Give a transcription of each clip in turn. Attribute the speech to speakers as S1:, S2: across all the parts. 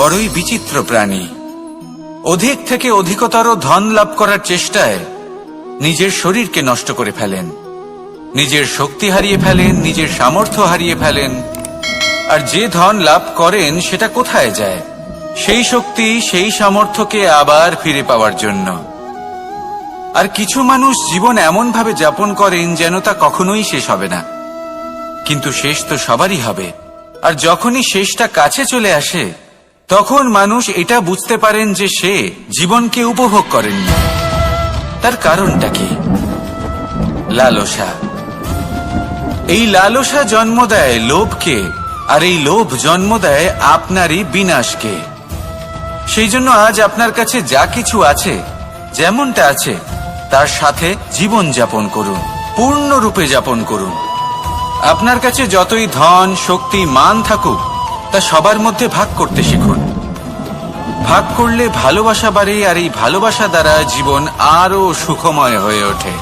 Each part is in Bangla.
S1: বড়ই বিচিত্র প্রাণী। অধিক থেকে অধিকতর ধন লাভ করার চেষ্টায় নিজের শরীরকে নষ্ট করে ফেলেন, নিজের শক্তি হারিয়ে ফেলেন, নিজের সামর্থ্য হারিয়ে ফেলেন। আর যে ধন লাভ করেন সেটা কোথায় যায়? সেই শক্তি, সেই সামর্থ্যকে আবার ফিরে পাওয়ার জন্য। আর কিছু মানুষ জীবন এমন ভাবে যাপন করেন যেন তা কখনোই শেষ হবে না, কিন্তু শেষ তো সবারই হবে। আর যখনই শেষটা কাছে চলে আসে তখন মানুষ এটা বুঝতে পারেন যে সে জীবনকে উপভোগ করেননি। তার কারণটা কি? লালসা। এই লালসা জন্ম দেয় লোভকে, আর এই লোভ জন্ম দেয় আপনারই বিনাশকে। সেই জন্য আজ আপনার কাছে যা কিছু আছে, যেমনটা আছে তার সাথে জীবন যাপন করুন, পূর্ণরূপে যাপন করুন। আপনার কাছে যতই ধন, শক্তি, মান থাকুক, তা সবার মধ্যে ভাগ করতে শিখুন। ভাগ করলে ভালোবাসা বাড়ে, আর এই ভালোবাসা দ্বারা জীবন আরো সুখময় হয়ে ওঠে।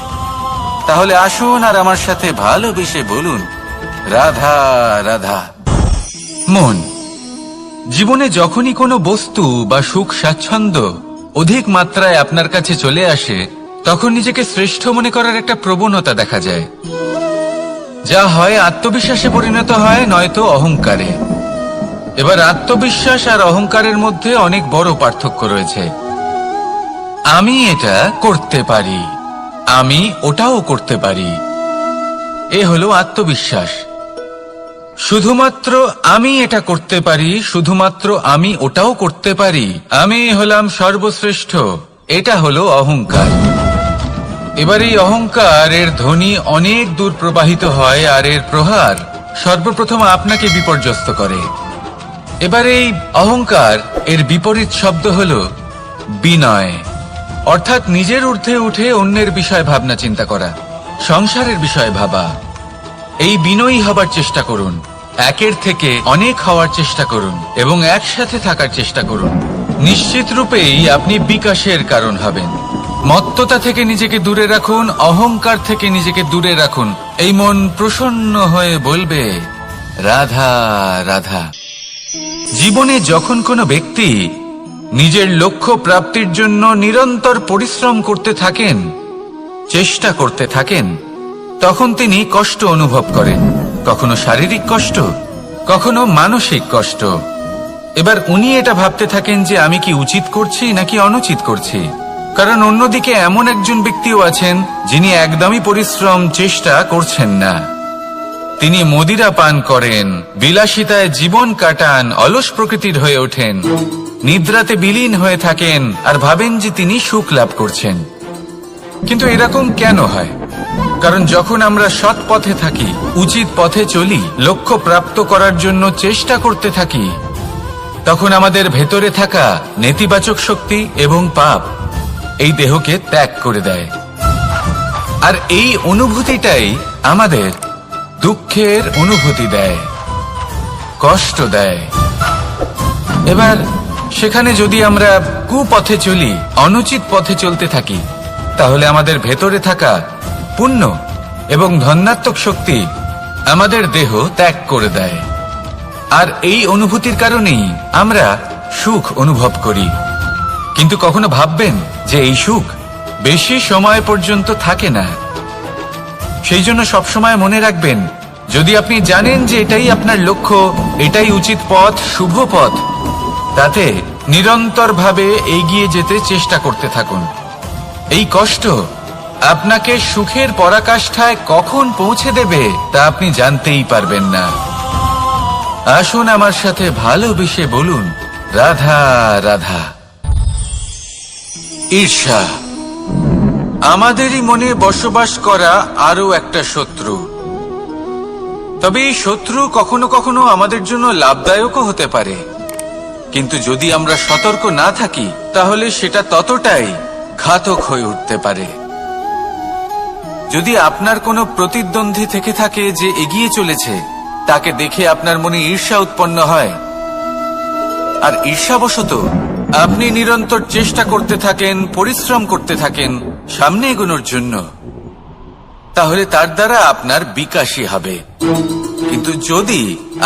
S1: তাহলে আসুন আর আমার সাথে ভালোবেসে বলুন, রাধা রাধা। মন। জীবনে যখনই কোনো বস্তু বা সুখ স্বাচ্ছন্দ্য অধিক মাত্রায় আপনার কাছে চলে আসে, তখন নিজেকে শ্রেষ্ঠ মনে করার একটা প্রবণতা দেখা যায়, যা হয় আত্মবিশ্বাসে পরিণত হয়, নয়তো অহংকারে। এবার আত্মবিশ্বাস আর অহংকারের মধ্যে অনেক বড় পার্থক্য রয়েছে। আমি এটা করতে পারি, আমি ওটাও করতে পারি, এ হলো আত্মবিশ্বাস। শুধুমাত্র আমি এটা করতে পারি, শুধুমাত্র আমি ওটাও করতে পারি, আমি হলাম সর্বশ্রেষ্ঠ, এটা হলো অহংকার। এবার এই অহংকার, এর ধ্বনি অনেক দূর প্রবাহিত হয়, আর এর প্রহার সর্বপ্রথম আপনাকে বিপর্যস্ত করে। এবার এই অহংকার, এর বিপরীত শব্দ হলো বিনয়, অর্থাৎ নিজের ঊর্ধ্বে উঠে অন্যের বিষয়ে ভাবনা চিন্তা করা, সংসারের বিষয়ে ভাবা। এই বিনয়ী হবার চেষ্টা করুন, একের থেকে অনেক হওয়ার চেষ্টা করুন এবং একসাথে থাকার চেষ্টা করুন। নিশ্চিত রূপেই আপনি বিকাশের কারণ হবেন। মত্ততা থেকে নিজেকে দূরে রাখুন, অহংকার থেকে নিজেকে দূরে রাখুন। এই মন প্রসন্ন হয়ে বলবে, রাধা রাধা। জীবনে যখন কোনো ব্যক্তি নিজের লক্ষ্য প্রাপ্তির জন্য নিরন্তর পরিশ্রম করতে থাকেন, চেষ্টা করতে থাকেন, তখন তিনি কষ্ট অনুভব করেন, কখনো শারীরিক কষ্ট, কখনো মানসিক কষ্ট। এবার উনি এটা ভাবতে থাকেন যে আমি কি উচিত করছি নাকি অনুচিত করছি। কারণ অন্যদিকে এমন একজন ব্যক্তিও আছেন যিনি একদমই পরিশ্রম, চেষ্টা করছেন না। তিনি মদিরা পান করেন, বিলাসিতায় জীবন কাটান, অলস প্রকৃতির হয়ে ওঠেন, নিদ্রাতে বিলীন হয়ে থাকেন আর ভাবেন যে তিনি সুখ লাভ করছেন। কিন্তু এরকম কেন হয়? কারণ যখন আমরা সৎ পথে থাকি, উচিত পথে চলি, লক্ষ্য প্রাপ্ত করার জন্য চেষ্টা করতে থাকি, তখন আমাদের ভেতরে থাকা নেতিবাচক শক্তি এবং পাপ এই দেহকে ত্যাগ করে দেয়। আর এই অনুভূতিটাই আমাদের দুঃখের অনুভূতি দেয়, কষ্ট দেয়। এবার সেখানে যদি আমরা কুপথে চলি, অনুচিত পথে চলতে থাকি, তাহলে আমাদের ভেতরে থাকা পুণ্য এবং ধনাত্মক শক্তি আমাদের দেহ ত্যাগ করে দেয়। আর এই অনুভূতির কারণেই আমরা সুখ অনুভব করি। কিন্তু কখনো ভাববেন যে এই সুখ বেশি সময় পর্যন্ত থাকে না। সেই জন্য সবসময় মনে রাখবেন, যদি আপনি জানেন যে এটাই আপনার লক্ষ্য, এটাই উচিত পথ, শুভ পথ, তাতে নিরন্তরভাবে এগিয়ে যেতে চেষ্টা করতে থাকুন। এই কষ্ট আপনাকে সুখের পরাকাষ্ঠায় কখন পৌঁছে দেবে তা আপনি জানতেই পারবেন না। আসুন আমার সাথে ভালোবেসে বলুন, রাধা রাধা। ঈর্ষা আমাদেরই মনে বসবাস করা আরো একটা শত্রু। তবে এই শত্রু কখনো কখনো আমাদের জন্য লাভদায়কও হতে পারে, কিন্তু যদি আমরা সতর্ক না থাকি তাহলে সেটা ততটাই ঘাতক হয়ে উঠতে পারে। যদি আপনার কোনো প্রতিদ্বন্দ্বী থেকে থাকে যে এগিয়ে চলেছে, তাকে দেখে আপনার মনে ঈর্ষা উৎপন্ন হয়, আর ঈর্ষাবশত আপনি নিরন্তর চেষ্টা করতে থাকেন, পরিশ্রম করতে থাকেন সামনে এগোনোর জন্য, তাহলে তার দ্বারা আপনার বিকাশই হবে। কিন্তু যদি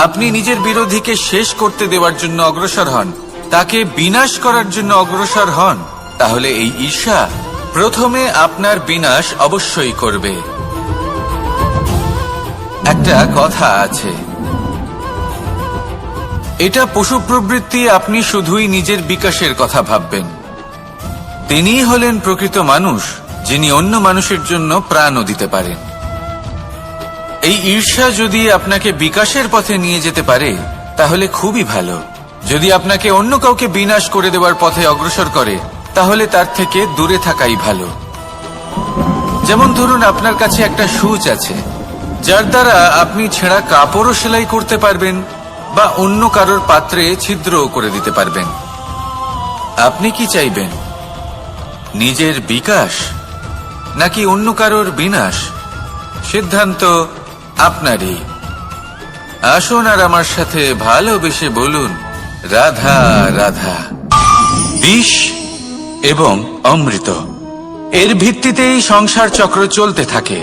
S1: আপনি নিজের বিরোধীকে শেষ করতে দেওয়ার জন্য অগ্রসর হন, তাকে বিনাশ করার জন্য অগ্রসর হন, তাহলে এই ঈর্ষা প্রথমে আপনার বিনাশ অবশ্যই করবে। একটা কথা আছে, এটা পশু প্রবৃত্তি, আপনি শুধুই নিজের বিকাশের কথা ভাববেন। তিনিই হলেন প্রকৃত মানুষ, যিনি অন্য মানুষের জন্য প্রাণও দিতে পারেন। এই ঈর্ষা যদি আপনাকে বিকাশের পথে নিয়ে যেতে পারে তাহলে খুবই ভালো। যদি আপনাকে অন্য কাউকে বিনাশ করে দেওয়ার পথে অগ্রসর করে তাহলে তার থেকে দূরে থাকাই ভালো। যেমন ধরুন, আপনার কাছে একটা সুচ আছে যার দ্বারা আপনি ছেঁড়া কাপড়ও সেলাই করতে পারবেন বা অন্য কারোর পাত্রে ছিদ্রও করে দিতে পারবেন। আপনি কি চাইবেন, নিজের বিকাশ নাকি অন্য কারোর বিনাশ? সিদ্ধান্ত আপনারই। আসুন আর আমার সাথে ভালোবেসে বলুন, রাধা রাধা। বিষ এবং অমৃত, এর ভিত্তিতেই সংসার চক্র চলতে থাকে।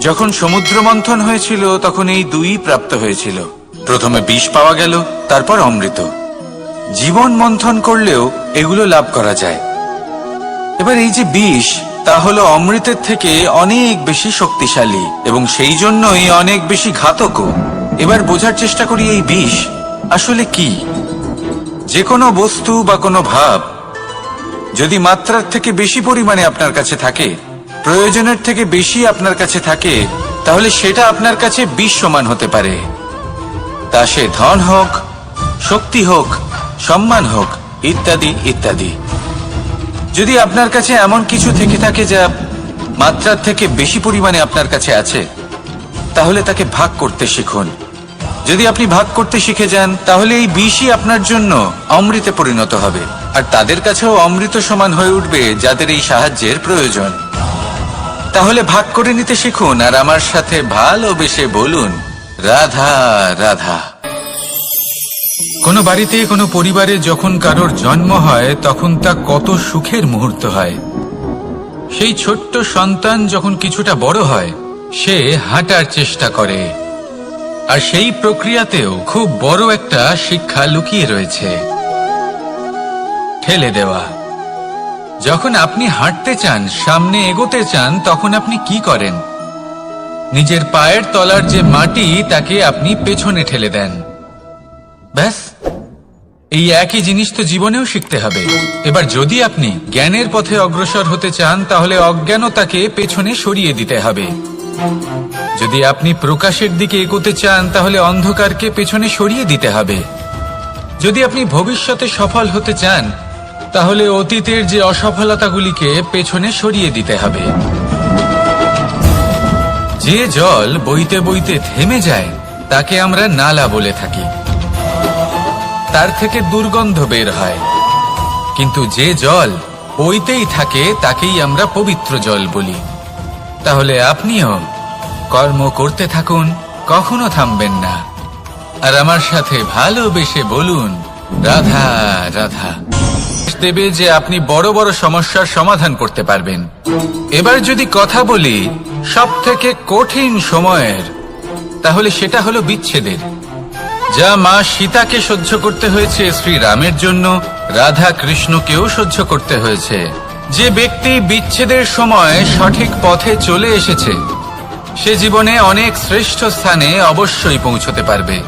S1: যখন সমুদ্র মন্থন হয়েছিল তখন এই দুই প্রাপ্ত হয়েছিল। প্রথমে বিষ পাওয়া গেল, তারপর অমৃত। জীবন মন্থন করলেও এগুলো লাভ করা যায়। এবার এই যে বিষ, তা হলো অমৃতের থেকে অনেক বেশি শক্তিশালী এবং সেই জন্যই অনেক বেশি ঘাতকও। এবার বোঝার চেষ্টা করি এই বিষ আসলে কি। যে কোনো বস্তু বা কোনো ভাব যদি মাত্রার থেকে বেশি পরিমাণে আপনার কাছে থাকে, প্রয়োজনের থেকে বেশি আপনার কাছে থাকে, তাহলে সেটা আপনার কাছে বিষ সমান হতে পারে। তা সে ধন হোক, শক্তি হোক, সম্মান হোক, ইত্যাদি ইত্যাদি। যদি আপনার কাছে এমন কিছু থেকে থাকে যা মাত্রার থেকে বেশি পরিমাণে আপনার কাছে আছে, তাহলে তাকে ভাগ করতে শিখুন। যদি আপনি ভাগ করতে শিখে যান তাহলে এই বিষই আপনার জন্য অমৃতে পরিণত হবে, আর তাদের কাছেও অমৃত সমান হয়ে উঠবে যাদের এই সাহায্যের প্রয়োজন। তাহলে ভাগ করে নিতে শিখুন আর আমার সাথে ভালোবেসে বলুন, রাধা রাধা। কোনো বাড়িতে, কোনো পরিবারে যখন কারোর জন্ম হয় তখন তা কত সুখের মুহূর্ত হয়। সেই ছোট্ট সন্তান যখন কিছুটা বড় হয়, সে হাঁটার চেষ্টা করে, আর সেই প্রক্রিয়াতেও খুব বড় একটা শিক্ষা লুকিয়ে রয়েছে, ঠেলে দেওয়া। যখন আপনি হাঁটতে চান, সামনে এগোতে চান, তখন আপনি কি করেন? নিজের পায়ের তলার যে মাটি তাকে আপনি পেছনে ঠেলে দেন। ব্যাস, এই একই জিনিস তো জীবনেও শিখতে হবে। এবার যদি আপনি জ্ঞানের পথে অগ্রসর হতে চান তাহলে অজ্ঞানতাকে পেছনে সরিয়ে দিতে হবে। যদি আপনি প্রকাশের দিকে এগোতে চান তাহলে অন্ধকারকে পেছনে সরিয়ে দিতে হবে। যদি আপনি ভবিষ্যতে সফল হতে চান তাহলে অতীতের যে অসফলতাগুলিকে পেছনে সরিয়ে দিতে হবে। যে জল বইতে বইতে থেমে যায় তাকে আমরা নালা বলে থাকি, তার থেকে দুর্গন্ধ বের হয়। কিন্তু যে জল বইতেই থাকে তাকেই আমরা পবিত্র জল বলি। তাহলে আপনিও কর্ম করতে থাকুন, কখনো থামবেন না, আর আমার সাথে ভালোবেসে বলুন, রাধা রাধা। দেবে যে আপনি বড় বড় সমস্যার সমাধান করতে পারবেন। এবার যদি কথা বলি সব থেকে কঠিন সময়ের, তাহলে সেটা হলো বিচ্ছেদের। যা মা সীতাকে সহ্য করতে হয়েছে শ্রীরামের জন্য, রাধা কৃষ্ণকেও সহ্য করতে হয়েছে। যে ব্যক্তি বিচ্ছেদের সময় সঠিক পথে চলে এসেছে সে জীবনে অনেক শ্রেষ্ঠ স্থানে অবশ্যই পৌঁছতে পারবে।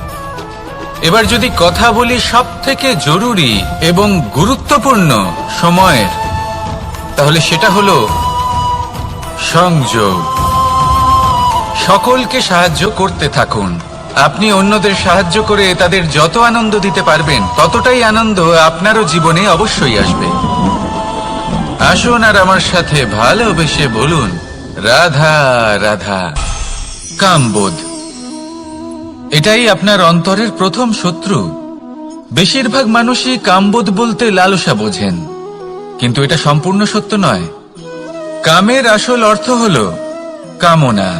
S1: এবার যদি কথা বলি সব থেকে জরুরি এবং গুরুত্বপূর্ণ সময়ের, তাহলে সেটা হলো সংযোগ। সকলকে সাহায্য করতে থাকুন। আপনি অন্যদের সাহায্য করে তাদের যত আনন্দ দিতে পারবেন ততটাই আনন্দ আপনারও জীবনে অবশ্যই আসবে। আসুন আর আমার সাথে ভালোবেসে বলুন, রাধা রাধা। কামবোধ, এটাই আপনার অন্তরের প্রথম শত্রু। বেশিরভাগ মানুষই কামবোধ বলতে লালসা বোঝেন, কিন্তু এটা সম্পূর্ণ সত্য নয়। কামের আসল অর্থ হলো কামনা।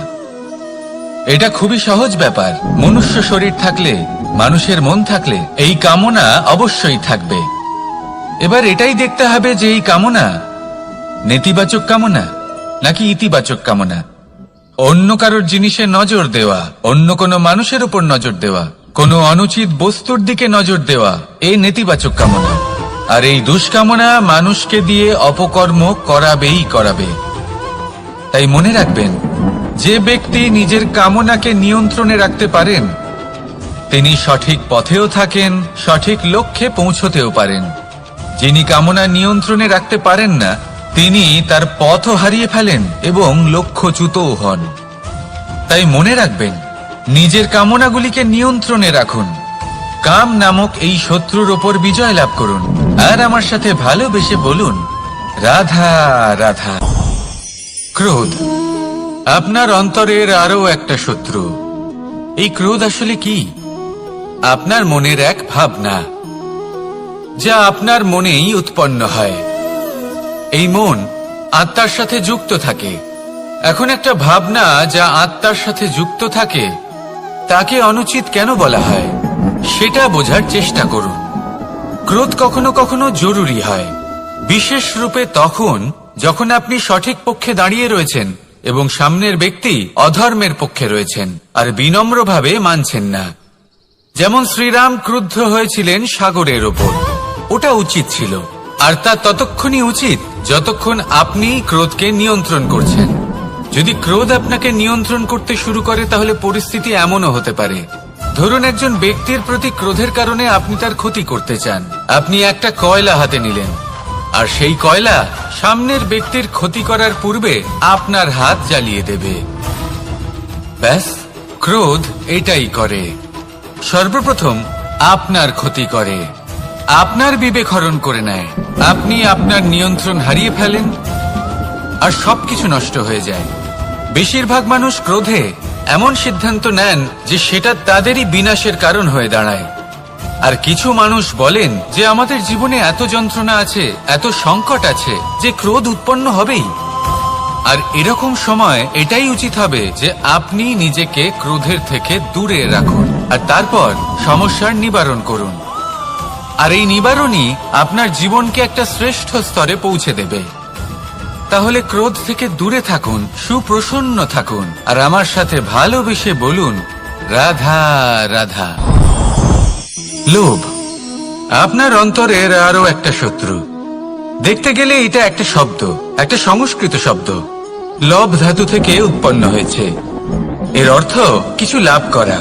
S1: এটা খুবই সহজ ব্যাপার। মনুষ্য শরীর থাকলে, মানুষের মন থাকলে এই কামনা অবশ্যই থাকবে। এবার এটাই দেখতে হবে যে এই কামনা নেতিবাচক কামনা নাকি ইতিবাচক কামনা। অন্য কারোর জিনিসে নজর দেওয়া, অন্য কোনো মানুষের উপর নজর দেওয়া, কোনো অনুচিত বস্তুর দিকে নজর দেওয়া এই নেতিবাচক কামনা। আর এই দুষ্কামনা মানুষকে দিয়ে অপকর্ম করাবেই করাবে। তাই মনে রাখবেন, যে ব্যক্তি নিজের কামনাকে নিয়ন্ত্রণে রাখতে পারেন তিনি সঠিক পথেও থাকেন, সঠিক লক্ষ্যে পৌঁছতেও পারেন। যিনি কামনা নিয়ন্ত্রণে রাখতে পারেন না তিনি তার পথও হারিয়ে ফেলেন এবং লক্ষ্যচ্যুতও হন। তাই মনে রাখবেন, নিজের কামনাগুলিকে নিয়ন্ত্রণে রাখুন। কাম নামক এই শত্রুর ওপর বিজয় লাভ করুন। আর আমার সাথে ভালোবেসে বলুন, রাধা রাধা। ক্রোধ আপনার অন্তরের আরো একটা শত্রু। এই ক্রোধ আসলে কি? আপনার মনের এক ভাবনা, যা আপনার মনেই উৎপন্ন হয়। এই মন আত্মার সাথে যুক্ত থাকে। এখন একটা ভাবনা যা আত্মার সাথে যুক্ত থাকে তাকে অনুচিত কেন বলা হয় সেটা বোঝার চেষ্টা করুন। ক্রোধ কখনো কখনো জরুরি হয়, বিশেষ রূপে তখন যখন আপনি সঠিক পক্ষে দাঁড়িয়ে রয়েছেন এবং সামনের ব্যক্তি অধর্মের পক্ষে রয়েছেন আর বিনম্রভাবে মানছেন না। যেমন শ্রীরাম ক্রুদ্ধ হয়েছিলেন সাগরের ওপর, ওটা উচিত ছিল। আর তা ততক্ষণই উচিত যতক্ষণ আপনি ক্রোধকে নিয়ন্ত্রণ করছেন। যদি ক্রোধ আপনাকে নিয়ন্ত্রণ করতে শুরু করে তাহলে পরিস্থিতি এমনও হতে পারে, ধরুন একজন ব্যক্তির প্রতি ক্রোধের কারণে আপনি তার ক্ষতি করতে চান। আপনি একটা কয়লা হাতে নিলেন আর সেই কয়লা সামনের ব্যক্তির ক্ষতি করার পূর্বে আপনার হাত জ্বালিয়ে দেবে। ব্যাস, ক্রোধ এটাই করে। সর্বপ্রথম আপনার ক্ষতি করে, আপনার বিবেক হরণ করে নেয়। আপনি আপনার নিয়ন্ত্রণ হারিয়ে ফেলেন আর সবকিছু নষ্ট হয়ে যায়। বেশিরভাগ মানুষ ক্রোধে এমন সিদ্ধান্ত নেন যে সেটা তাদেরই বিনাশের কারণ হয়ে দাঁড়ায়। আর কিছু মানুষ বলেন যে আমাদের জীবনে এত যন্ত্রণা আছে, এত সংকট আছে যে ক্রোধ উৎপন্ন হবেই। আর এরকম সময় এটাই উচিত হবে যে আপনি নিজেকে ক্রোধের থেকে দূরে রাখুন আর তারপর সমস্যার নিবারণ করুন। আর এই নিবারণই আপনার জীবনকে একটা শ্রেষ্ঠ স্তরে পৌঁছে দেবে। তাহলে ক্রোধ থেকে দূরে থাকুন, সুপ্রসন্ন থাকুন আর আমার সাথে ভালোবেসে বলুন, রাধা রাধা। লোভ আপনার অন্তরের আরো একটা শত্রু। দেখতে গেলে এটা একটা শব্দ, একটা সংস্কৃত শব্দ। লব ধাতু থেকে উৎপন্ন হয়েছে। এর অর্থ কিছু লাভ করা।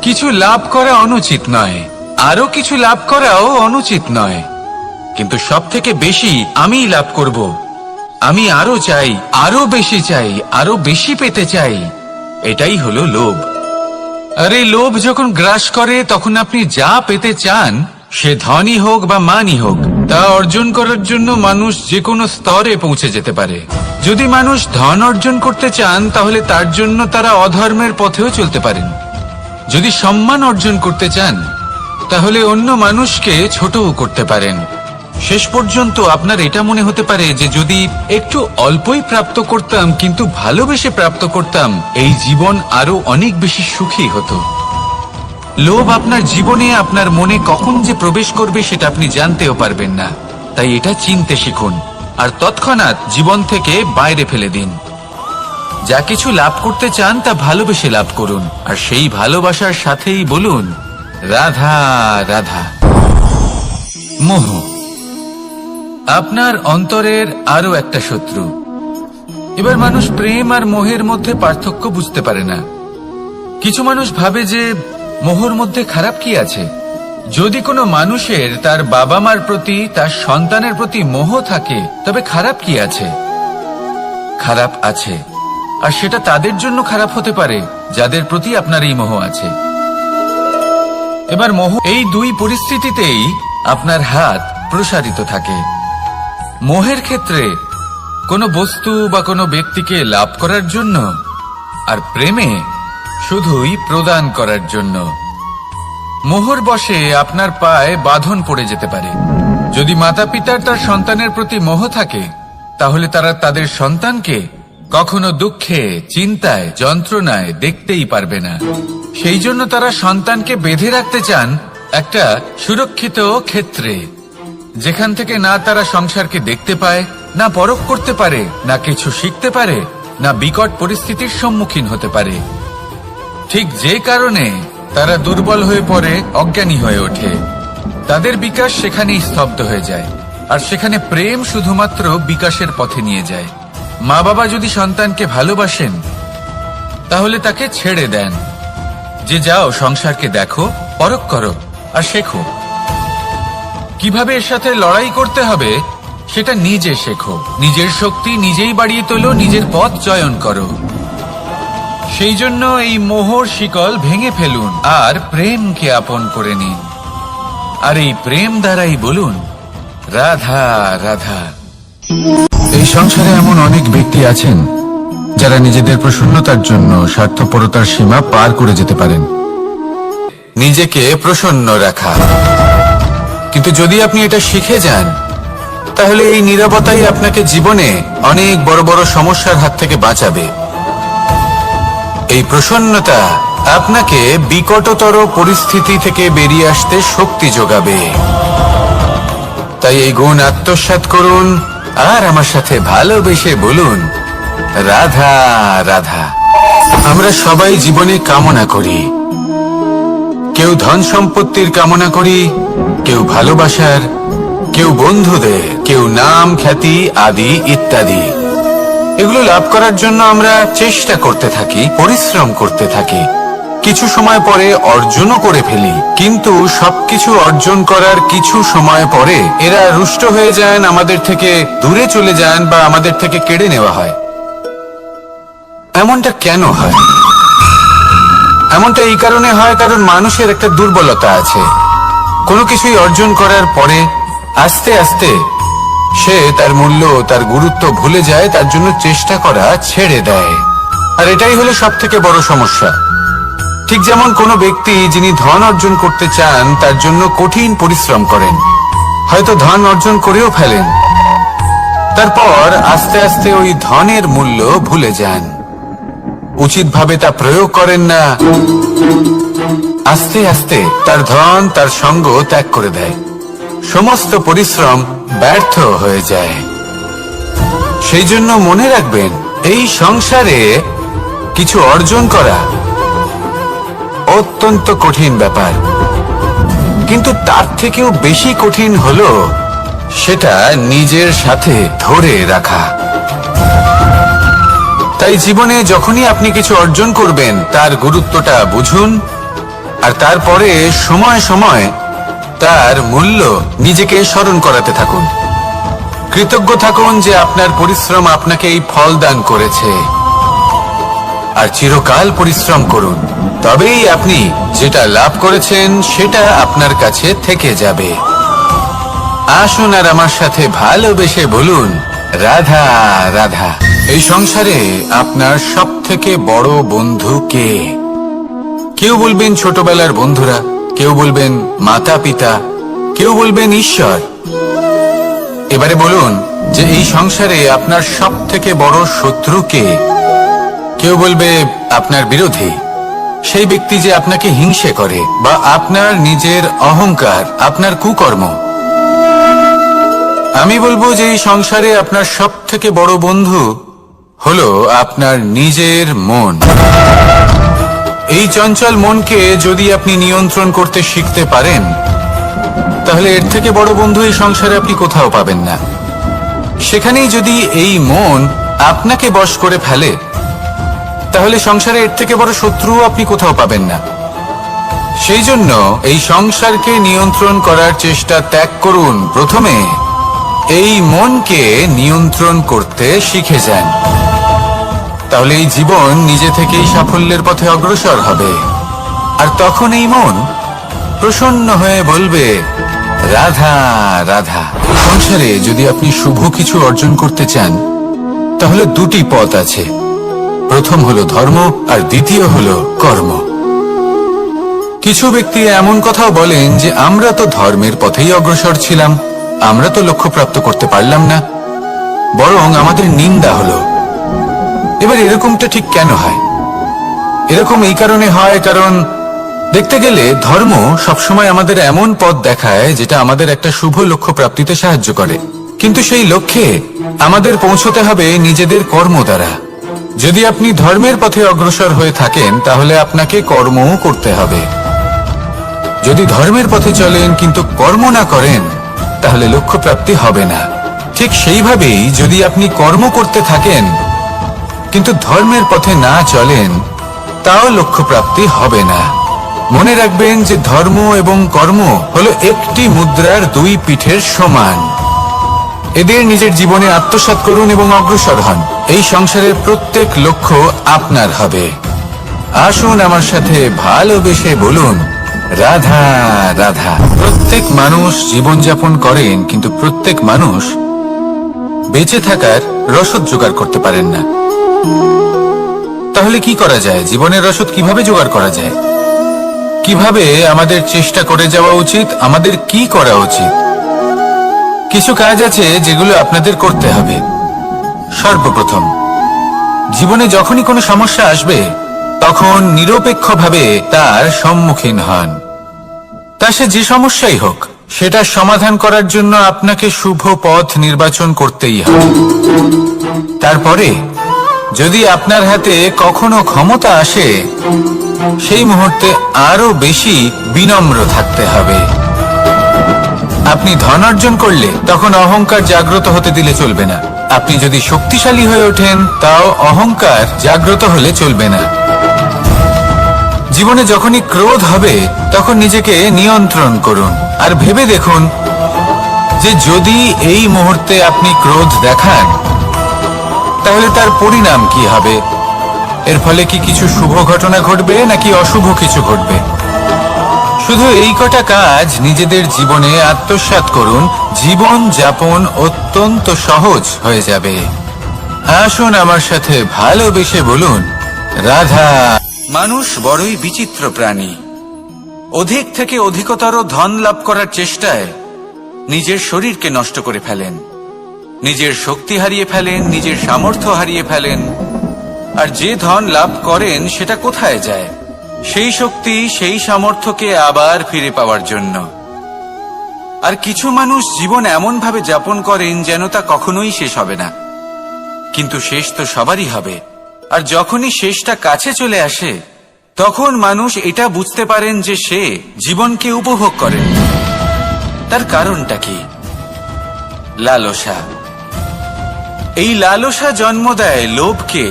S1: কিছু লাভ করা অনুচিত নয়, আরো কিছু লাভ করাও অনুচিত নয়, কিন্তু সব থেকে বেশি আমিই লাভ করব, আমি আরো চাই, আরো বেশি চাই, আরো বেশি পেতে চাই। এটাই হলো লোভ। আর এই লোভ যখন গ্রাস করে তখন আপনি যা পেতে চান, সে ধনই হোক বা মানই হোক, তা অর্জন করার জন্য মানুষ যে কোনো স্তরে পৌঁছে যেতে পারে। যদি মানুষ ধন অর্জন করতে চান তাহলে তার জন্য তারা অধর্মের পথেও চলতে পারেন। যদি সম্মান অর্জন করতে চান তাহলে অন্য মানুষকে ছোটও করতে পারেন। শেষ পর্যন্ত আপনার এটা মনে হতে পারে যে যদি একটু অল্পই প্রাপ্ত করতাম কিন্তু ভালোবেসে প্রাপ্ত করতাম, এই জীবন আরো অনেক বেশি সুখী হতো। লোভ আপনার জীবনে, আপনার মনে কখন যে প্রবেশ করবে সেটা আপনি জানতেও পারবেন না। তাই এটা চিনতে শিখুন আর তৎক্ষণাৎ জীবন থেকে বাইরে ফেলে দিন। যা কিছু লাভ করতে চান তা ভালোবেসে লাভ করুন আর সেই ভালোবাসার সাথেই বলুন, রাধা রাধা। মোহ আপনার অন্তরের আরো একটা শত্রু। এবার মানুষ প্রেম আর মোহের মধ্যে পার্থক্য বুঝতে পারে না। কিছু মানুষ ভাবে যে মোহর মধ্যে খারাপ কি আছে। যদি কোনো মানুষের তার বাবা মার প্রতি, তার সন্তানের প্রতি মোহ থাকে তবে খারাপ কি আছে? খারাপ আছে, আর সেটা তাদের জন্য খারাপ হতে পারে যাদের প্রতি আপনার এই মোহ আছে। এবার মোহ, এই দুই পরিস্থিতিতেই আপনার হাত প্রসারিত থাকে। মোহের ক্ষেত্রে কোনো বস্তু বা কোনো ব্যক্তিকে লাভ করার জন্য, আর প্রেমে শুধুই প্রদান করার জন্য। মোহর বশে আপনার পায়ে বাঁধন পড়ে যেতে পারে। যদি মাতা পিতার তার সন্তানের প্রতি মোহ থাকে তাহলে তারা তাদের সন্তানকে কখনো দুঃখে, চিন্তায়, যন্ত্রণায় দেখতেই পারবে না। সেই জন্য তারা সন্তানকে বেঁধে রাখতে চান একটা সুরক্ষিত ক্ষেত্রে, যেখান থেকে না তারা সংসারকে দেখতে পায়, না পরখ করতে পারে, না কিছু শিখতে পারে, না বিকট পরিস্থিতির সম্মুখীন হতে পারে। ঠিক যে কারণে তারা দুর্বল হয়ে পড়ে, অজ্ঞানী হয়ে ওঠে। তাদের বিকাশ সেখানেই স্তব্ধ হয়ে যায়, আর সেখানে প্রেম শুধুমাত্র বিকাশের পথে নিয়ে যায়। মা বাবা যদি সন্তানকে ভালোবাসেন তাহলে তাকে ছেড়ে দেন যে যাও সংসারকে দেখো, পরখ করো আর শেখো। কিভাবে এর সাথে লড়াই করতে হবে সেটা নিজে শেখো। নিজের শক্তি নিজেই বাড়িয়ে তোলো, নিজের পথ চয়ন করো। সেই জন্য এই মোহর শিকল ভেঙে ফেলুন আর প্রেমকে আপন করে নিন। আর এই প্রেম দ্বারাই বলুন রাধা রাধা। এই সংসারে এমন অনেক ব্যক্তি আছেন যারা নিজেদের প্রসন্নতার জন্য স্বার্থপরতার সীমা পার করে যেতে পারেন। নিজেকে প্রসন্ন রাখা। কিন্তু যদি আপনি এটা শিখে যান তাহলে এই নীরবতাই আপনাকে জীবনে অনেক বড় বড় সমস্যার হাত থেকে বাঁচাবে। এই প্রসন্নতা আপনাকে বিকটতর পরিস্থিতি থেকে বেরিয়ে আসতে শক্তি যোগাবে। তাই এই গুণ আত্মসাৎ করুন আর আমার সাথে ভালোবেসে বলুন রাধা রাধা। আমরা সবাই জীবনে কামনা করি। কেউ ধন সম্পত্তির কামনা করি, কেউ ভালোবাসার, কেউ বন্ধুদের, কেউ নাম খ্যাতি আদি ইত্যাদি। এগুলো লাভ করার জন্য আমরা চেষ্টা করতে থাকি, পরিশ্রম করতে থাকি। কিছু সময় পরে অর্জনও করে ফেলি, কিন্তু সবকিছু অর্জন করার কিছু সময় পরে এরা রুষ্ট হয়ে যান, আমাদের থেকে দূরে চলে যান বা আমাদের থেকে কেড়ে নেওয়া হয়। এমনটা কেন হয়? এমনটা এই কারণে হয় কারণ মানুষের একটা দুর্বলতা আছে। কোনো কিছুই অর্জন করার পরে আস্তে আস্তে সে তার মূল্য, তার গুরুত্ব ভুলে যায়, তার জন্য চেষ্টা করা ছেড়ে দেয়। আর এটাই হলো সব থেকে বড় সমস্যা। ঠিক যেমন কোনো ব্যক্তি যিনি ধন অর্জন করতে চান তার জন্য কঠিন পরিশ্রম করেন, হয়তো ধন অর্জন করেও ফেলেন, তারপর আস্তে আস্তে ওই ধনের মূল্য ভুলে যান, উচিতভাবে তা প্রয়োগ করেন না, আস্তে আস্তে তার ধন তার সঙ্গ ত্যাগ করে দেয়, সমস্ত পরিশ্রম ব্যর্থ হয়ে যায়। সেই জন্য মনে রাখবেন, এই সংসারে কিছু অর্জন করা অত্যন্ত কঠিন ব্যাপার, কিন্তু তার থেকেও বেশি কঠিন হলো সেটা নিজের সাথে ধরে রাখা। তাই জীবনে যখনই আপনি কিছু অর্জন করবেন তার গুরুত্বটা বুঝুন, আর তারপরে সময় সময় তার মূল্য নিজেকে স্মরণ করাতে থাকুন। কৃতজ্ঞ থাকুন যে আপনার পরিশ্রম আপনাকে এই ফল দান করেছে, আর চিরকাল পরিশ্রম করুন, তবেই আপনি যেটা লাভ করেছেন সেটা আপনার কাছে থেকে যাবে। আসুন আর আমার সাথে ভালোবেসে বলুন রাধা রাধা। এই সংসারে আপনার সব থেকে বড় বন্ধু কে? কেউ বলবেন ছোটবেলার বন্ধুরা, কেউ বলবেন মাতা পিতা, কেউ বলবেন ঈশ্বর। এবারে বলুন যে এই সংসারে আপনার সব থেকে বড় শত্রু কে? কেউ বলবে আপনার বিরোধী, সেই ব্যক্তি যে আপনাকে হিংসে করে, বা আপনার নিজের অহংকার, আপনার কুকর্ম। আমি বলবো যে এই সংসারে আপনার সব থেকে বড় বন্ধু হলো আপনার নিজের মন। এই চঞ্চল মনকে যদি আপনি নিয়ন্ত্রণ করতে শিখতে পারেন তাহলে এর থেকে বড় বন্ধু এই সংসারে আপনি কোথাও পাবেন না। সেখানেই যদি এই মন আপনাকে বশ করে ফেলে তাহলে সংসারে এর থেকে বড় শত্রুও আপনি কোথাও পাবেন না। সেই জন্য এই সংসারকে নিয়ন্ত্রণ করার চেষ্টা ত্যাগ করুন। প্রথমে এই মনকে নিয়ন্ত্রণ করতে শিখে যান, তাহলে এই জীবন নিজে থেকেই সাফল্যের পথে অগ্রসর হবে। আর তখন এই মন প্রসন্ন হয়ে বলবে রাধা রাধা। সংসারে যদি আপনি শুভ কিছু অর্জন করতে চান তাহলে দুটি পথ আছে, প্রথম হলো ধর্ম আর দ্বিতীয় হলো কর্ম। কিছু ব্যক্তি এমন কথাও বলেন যে আমরা তো ধর্মের পথেই অগ্রসর ছিলাম, আমরা তো লক্ষ্যপ্রাপ্ত করতে পারলাম না, বরং আমাদের নিন্দা হলো। এবার এরকমটা ঠিক কেন হয়? এরকম এই কারণে হয় কারণ দেখতে গেলে ধর্ম সবসময় আমাদের এমন পথ দেখায় যেটা আমাদের একটা শুভ লক্ষ্য প্রাপ্তিতে সাহায্য করে, কিন্তু সেই লক্ষ্যে আমাদের পৌঁছতে হবে নিজেদের কর্ম দ্বারা। যদি আপনি ধর্মের পথে অগ্রসর হয়ে থাকেন তাহলে আপনাকে কর্মও করতে হবে। যদি ধর্মের পথে চলেন কিন্তু কর্ম না করেন তাহলে লক্ষ্য প্রাপ্তি হবে না। ঠিক সেইভাবেই যদি আপনি কর্ম করতে থাকেন কিন্তু ধর্মের পথে না চলেন তাও লক্ষ্য প্রাপ্তি হবে না। মনে রাখবেন যে ধর্ম এবং কর্ম হলো একটি মুদ্রার দুই পিঠের সমান। এদের নিজের জীবনে আত্মসাৎ করুন এবং অগ্রসর হন। এই সংসারের প্রত্যেক লক্ষ্য আপনার হবে। আসুন আমার সাথে ভালোবেসে বলুন, রাধা রাধা। প্রত্যেক মানুষ জীবনযাপন করেন কিন্তু প্রত্যেক মানুষ বেঁচে থাকার রসদ জোগাড় করতে পারেন না। তাহলে কি করা যায়? জীবনের রসদ কিভাবে জোগাড় করা যায়? কিভাবে আমাদের চেষ্টা করে যাওয়া উচিত? আমাদের কি করা উচিত? কিছু কাজ আছে যেগুলো আপনাদের করতে হবে। সর্বপ্রথম, জীবনে যখনই কোনো সমস্যা আসবে তখন নিরপেক্ষভাবে তার সম্মুখীন হন। তা সে যে সমস্যাই হোক, সেটা সমাধান করার জন্য আপনাকে শুভ পথ নির্বাচন করতেই হবে। তারপরে যদি আপনার হাতে কখনো ক্ষমতা আসে, সেই মুহূর্তে আরো বেশি বিনম্র থাকতে হবে। আপনি ধন অর্জন করলে তখন অহংকার জাগ্রত হতে দিলে চলবে না। আপনি যদি শক্তিশালী হয়ে ওঠেন তাও অহংকার জাগ্রত হলে চলবে না। জীবনে যখনই ক্রোধ হবে তখন নিজেকে নিয়ন্ত্রণ করুন আর ভেবে দেখুন যে যদি এই মুহূর্তে আপনি ক্রোধ দেখান তাহলে তার পরিণাম কি হবে। এর ফলে কি কিছু শুভ ঘটনা ঘটবে নাকি অশুভ কিছু ঘটবে? শুধু এই কটা কাজ নিজেদের জীবনে আত্মসাৎ করুন, জীবন যাপন অত্যন্ত সহজ হয়ে যাবে। আসুন আমার সাথে ভালোবেসে বলুন, রাধা। মানুষ বড়ই বিচিত্র প্রাণী। অধিক থেকে অধিকতর ধন লাভ করার চেষ্টায় নিজের শরীরকে নষ্ট করে ফেলেন, নিজের শক্তি হারিয়ে ফেলেন, নিজের সামর্থ্য হারিয়ে ফেলেন। আর যে ধন লাভ করেন সেটা কোথায় যায়? সেই শক্তি, সেই সামর্থ্যকে আবার ফিরে পাওয়ার জন্য। আর কিছু মানুষ জীবন এমন ভাবে যাপন করেন যেন তা কখনোই শেষ হবে না। কিন্তু শেষ তো সবারই হবে। আর যখনই শেষটা কাছে চলে আসে তখন মানুষ এটা বুঝতে পারেন যে সে জীবনকে উপভোগ করেন। তার কারণটা কি? লালসা। এই লালসা জন্ম দেয় লোভকে,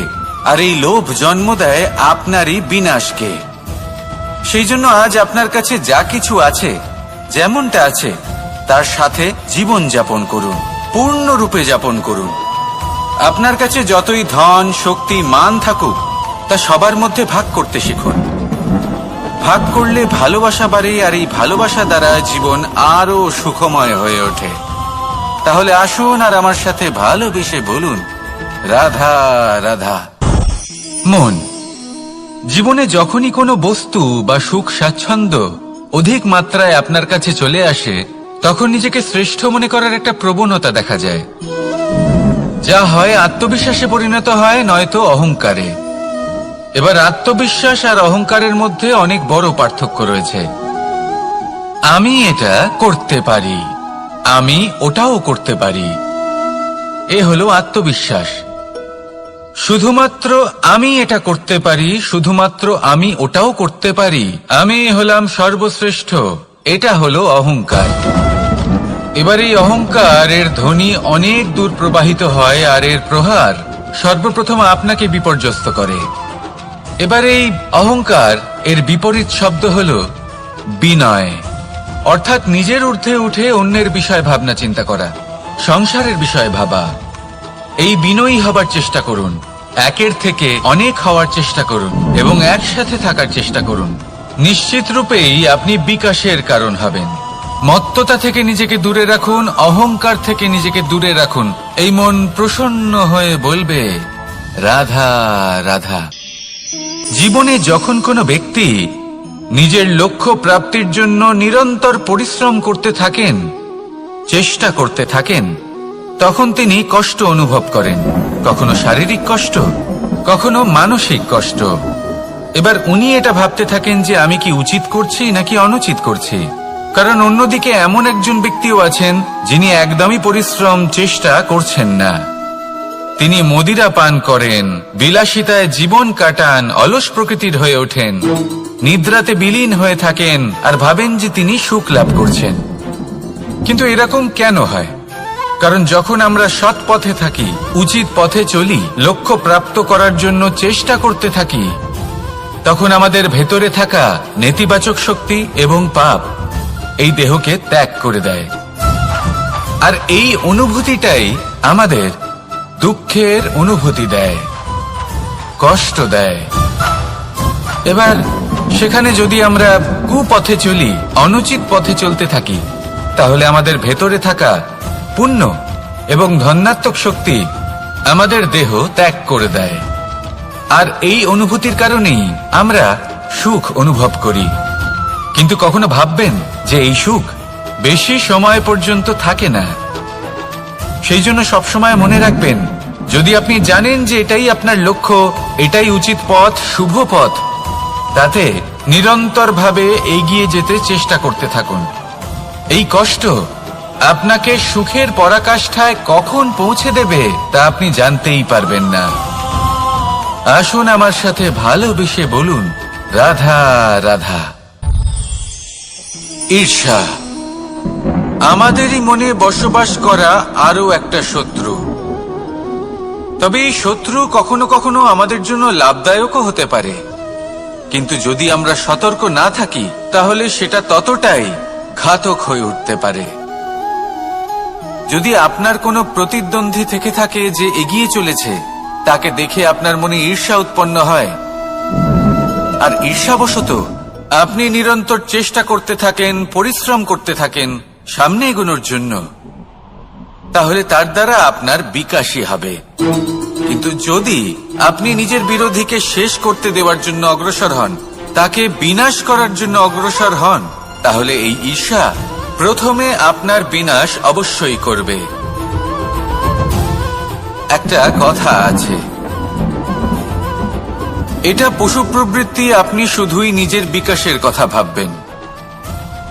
S1: আর এই লোভ জন্ম দেয় আপনারই বিনাশকে। সেই জন্য আজ আপনার কাছে যা কিছু আছে, যেমনটা আছে তার সাথে জীবন যাপন করুন, পূর্ণরূপে যাপন করুন। আপনার কাছে যতই ধন, শক্তি, মান থাকুক তা সবার মধ্যে ভাগ করতে শিখুন। ভাগ করলে ভালোবাসা বাড়ে, আর এই ভালোবাসা দ্বারা জীবন আরো সুখময় হয়ে ওঠে। তাহলে আসুন আর আমার সাথে ভালোবেসে বলুন, রাধা রাধা। মন। জীবনে যখনই কোনো বস্তু বা সুখ স্বাচ্ছন্দ্য অধিক মাত্রায় আপনার কাছে চলে আসে তখন নিজেকে শ্রেষ্ঠ মনে করার একটা প্রবণতা দেখা যায়, যা হয় আত্মবিশ্বাসে পরিণত হয়, নয়তো অহংকারে। এবার আত্মবিশ্বাস আর অহংকারের মধ্যে অনেক বড় পার্থক্য রয়েছে। আমি এটা করতে পারি, আমি ওটাও করতে পারি, এ হলো আত্মবিশ্বাস। শুধুমাত্র আমি এটা করতে পারি, শুধুমাত্র আমি ওটাও করতে পারি, আমি হলাম সর্বশ্রেষ্ঠ, এটা হলো অহংকার। এবার এই অহংকার এর ধ্বনি অনেক দূর প্রবাহিত হয়, আর এর প্রহার সর্বপ্রথম আপনাকে বিপর্যস্ত করে। এবার এই অহংকার এর বিপরীত শব্দ হলো বিনয়, অর্থাৎ নিজের ঊর্ধ্বে উঠে অন্যের বিষয় ভাবনা চিন্তা করা, সংসারের বিষয় ভাবা। এই বিনয়ী হবার চেষ্টা করুন, একের থেকে অনেক হওয়ার চেষ্টা করুন এবং একসাথে থাকার চেষ্টা করুন। নিশ্চিত রূপেই আপনি বিকাশের কারণ হবেন। মত্ততা থেকে নিজেকে দূরে রাখুন, অহংকার থেকে নিজেকে দূরে রাখুন। এই মন প্রসন্ন হয়ে বলবে, রাধা রাধা। জীবনে যখন কোনো ব্যক্তি নিজের লক্ষ্য প্রাপ্তির জন্য নিরন্তর পরিশ্রম করতে থাকেন, চেষ্টা করতে থাকেন, তখন তিনি কষ্ট অনুভব করেন, কখনো শারীরিক কষ্ট, কখনো মানসিক কষ্ট। এবার উনি এটা ভাবতে থাকেন যে আমি কি উচিত করছি নাকি অনুচিত করছি। কারণ অন্যদিকে এমন একজন ব্যক্তিও আছেন যিনি একদমই পরিশ্রম চেষ্টা করছেন না। তিনি মদিরা পান করেন, বিলাসিতায় জীবন কাটান, অলস প্রকৃতির হয়ে ওঠেন, নিদ্রাতে বিলীন হয়ে থাকেন আর ভাবেন যে তিনি সুখ লাভ করছেন। কিন্তু এরকম কেন হয়? কারণ যখন আমরা সৎ পথে থাকি, উচিত পথে চলি, লক্ষ্য প্রাপ্ত করার জন্য চেষ্টা করতে থাকি, তখন আমাদের ভেতরে থাকা নেতিবাচক শক্তি এবং পাপ এই দেহকে ত্যাগ করে দেয়। আর এই অনুভূতিটাই আমাদের দুঃখের অনুভূতি দেয়, কষ্ট দেয়। এবার সেখানে যদি আমরা কুপথে চলি, অনুচিত পথে চলতে থাকি, তাহলে আমাদের ভেতরে থাকা পুণ্য এবং ধনাত্মক শক্তি আমাদের দেহ ত্যাগ করে দেয়। আর এই অনুভূতির কারণেই আমরা সুখ অনুভব করি। কিন্তু কখনো ভাববেন যে এই সুখ বেশি সময় পর্যন্ত থাকে না। সেই জন্য সবসময় মনে রাখবেন, যদি আপনি জানেন যে এটাই আপনার লক্ষ্য, এটাই উচিত পথ, শুভ পথ, তাতে নিরন্তরভাবে এগিয়ে যেতে চেষ্টা করতে থাকুন। এই কষ্ট আপনাকে সুখের পরাকাষ্ঠায় কখন পৌঁছে দেবে তা আপনি জানতেই পারবেন না। আসুন আমার সাথে ভালোবেসে বলুন, রাধা রাধা। ঈর্ষা আমাদেরই মনে বসবাস করা আরো একটা শত্রু। তবে এই শত্রু কখনো কখনো আমাদের জন্য লাভদায়কও হতে পারে। কিন্তু যদি আমরা সতর্ক না থাকি, তাহলে সেটা ততটাই ঘাতক হয়ে উঠতে পারে। যদি আপনার কোনো প্রতিদ্বন্দ্বী থেকে থাকে যে এগিয়ে চলেছে, তাকে দেখে আপনার মনে ঈর্ষা উৎপন্ন হয়, আর ঈর্ষাবশত আপনি নিরন্তর চেষ্টা করতে থাকেন, পরিশ্রম করতে থাকেন সামনে এগোনোর জন্য, তাহলে তার দ্বারা আপনার বিকাশই হবে। কিন্তু যদি আপনি নিজের বিরোধীকে শেষ করতে দেওয়ার জন্য অগ্রসর হন, তাকে বিনাশ করার জন্য অগ্রসর হন, তাহলে এই ঈর্ষা প্রথমে আপনার বিনাশ অবশ্যই করবে। একটা কথা আছে, এটা পশু প্রবৃত্তি, আপনি শুধুই নিজের বিকাশের কথা ভাববেন।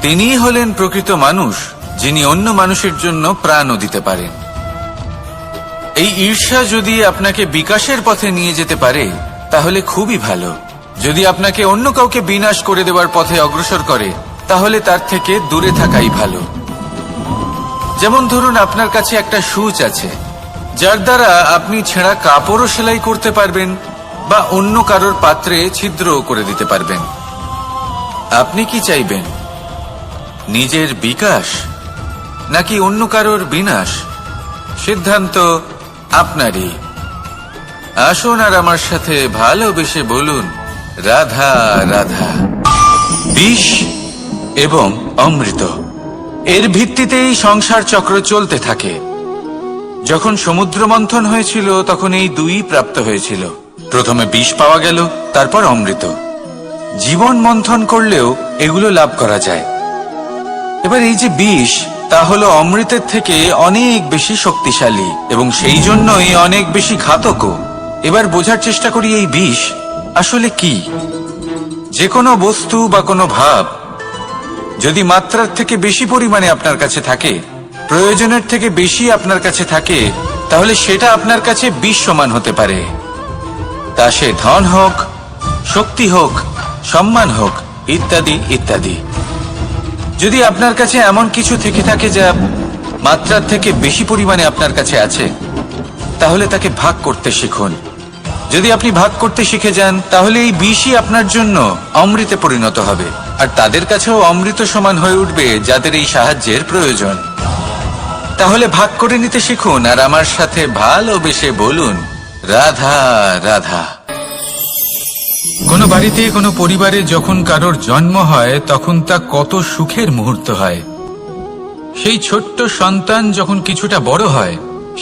S1: তিনিই হলেন প্রকৃত মানুষ, যিনি অন্য মানুষের জন্য প্রাণও দিতে পারেন। এই ঈর্ষা যদি আপনাকে বিকাশের পথে নিয়ে যেতে পারে, তাহলে খুবই ভালো। যদি আপনাকে অন্য কাউকে বিনাশ করে দেওয়ার পথে অগ্রসর করে, তাহলে তার থেকে দূরে থাকাই ভালো। যেমন ধরুন, আপনার কাছে একটা সূচ আছে, যার দ্বারা আপনি ছেঁড়া কাপড়ও সেলাই করতে পারবেন বা অন্য কারোর পাত্রে ছিদ্রও করে দিতে পারবেন। আপনি কি চাইবেন, নিজের বিকাশ নাকি অন্য কারোর বিনাশ? সিদ্ধান্ত আপনারই। আসুন আর আমার সাথে ভালোবেসে বলুন, রাধা রাধা। বিষ এবং অমৃত, এর ভিত্তিতেই সংসার চক্র চলতে থাকে। যখন সমুদ্র মন্থন হয়েছিল, তখন এই দুই প্রাপ্ত হয়েছিল। প্রথমে বিষ পাওয়া গেল, তারপর অমৃত। জীবন মন্থন করলেও এগুলো লাভ করা যায়। এবার এই যে বিষ, তা হলো অমৃতের থেকে অনেক বেশি শক্তিশালী এবং সেই জন্যই অনেক বেশি ঘাতকও। এবার বোঝার চেষ্টা করি এই বিষ আসলে কি। যে কোনো বস্তু বা কোনো ভাব যদি মাত্রার থেকে বেশি পরিমাণে আপনার কাছে থাকে, প্রয়োজনের থেকে বেশি আপনার কাছে থাকে, তাহলে সেটা আপনার কাছে বিষ সমান হতে পারে। তা সে ধন হোক, শক্তি হোক, সম্মান হোক, ইত্যাদি ইত্যাদি। যদি আপনার কাছে এমন কিছু থেকে থাকে যা মাত্রার থেকে বেশি পরিমাণে আপনার কাছে আছে, তাহলে তাকে ভাগ করতে শিখুন। যদি আপনি ভাগ করতে শিখে যান, তাহলে এই বিষই আপনার জন্য অমৃতে পরিণত হবে, আর তাদের কাছেও অমৃত সমান হয়ে উঠবে যাদের এই সাহায্যের প্রয়োজন। তাহলে ভাগ করে নিতে শিখুন আর আমার সাথে ভালোবেসে বলুন, রাধা রাধা। কোনো বাড়িতে, কোনো পরিবারে যখন কারোর জন্ম হয়, তখন তা কত সুখের মুহূর্ত হয়। সেই ছোট্ট সন্তান যখন কিছুটা বড় হয়,